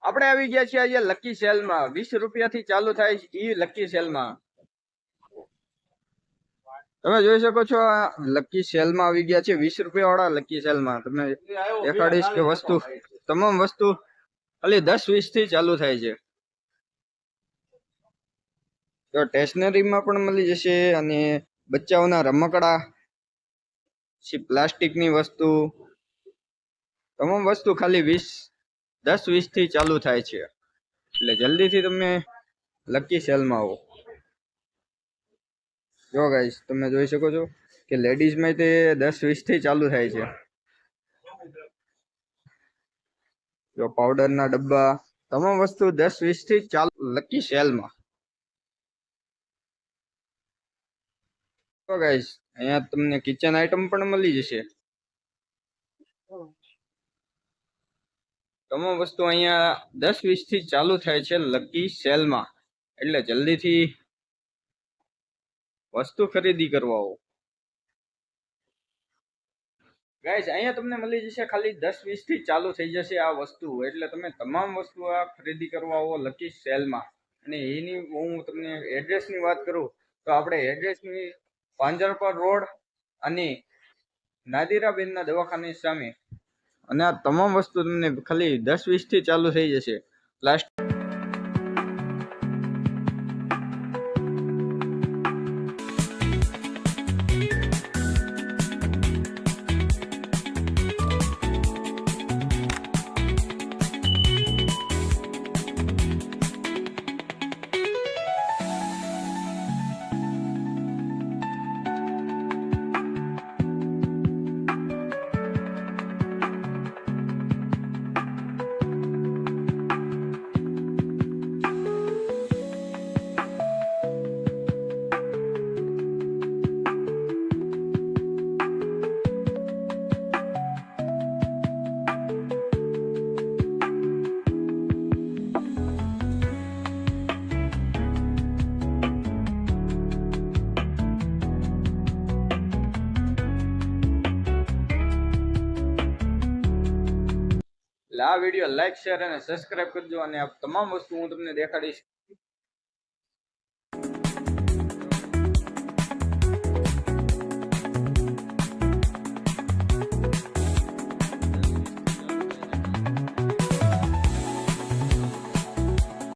આપણે આવી ગયા છીએ આજે લકી સેલમાં 20 રૂપિયાથી ચાલુ થાય છે ઈ લકી સેલમાં। તમે જોઈ શકો છો આ લકી સેલમાં આવી ગયા છે 20 રૂપિયા વાળા લકી સેલમાં। તમે દેખાડીશ કે વસ્તુ તમામ વસ્તુ ખાલી 10-20 થી ચાલુ થાય છે। તો સ્ટેશનરીમાં પણ મળી જશે અને બચ્ચાઓના રમકડા પછી પ્લાસ્ટિકની વસ્તુ તમામ વસ્તુ ખાલી 10-20 થી ચાલુ થાય છે। એટલે જલ્દીથી તમે લકી સેલમાં આવો। જો ગાઈસ તમે જોઈ શકો છો કે લેડીઝમાં તે 10-20 થી ચાલુ થાય છે। જો પાવડરના ડબ્બા તમામ વસ્તુ 10-20 થી ચાલુ લકી સેલમાં। તો ગાઈસ અહીંયા તમને કિચન આઈટમ પણ મળી જશે। તમામ વસ્તુ અહીંયા 10-20 થી ચાલુ થાય છે લકી સેલમાં। એટલે જલ્દીથી વસ્તુ ખરીદી કરવા આવો। ગાઈસ અહીંયા તમને મળી જશે ખાલી 10-20 થી ચાલુ થઈ જશે આ વસ્તુ। એટલે તમે તમામ વસ્તુ આ ખરીદી કરવા આવો લકી સેલમાં। અને એની હું તમને એડ્રેસની વાત કરું તો આપણે એડ્રેસની પાંજરપર રોડ અને નાદિરાબેનના દવાખાની સામે। અને આ તમામ વસ્તુ તમને ખાલી 10-20 થી ચાલુ થઈ જશે। પ્લાસ્ટિક આ વિડીયો લાઈક શેર અને સબસ્ક્રાઇબ કરજો। અને આ તમામ વસ્તુ હું તમને દેખાડીશ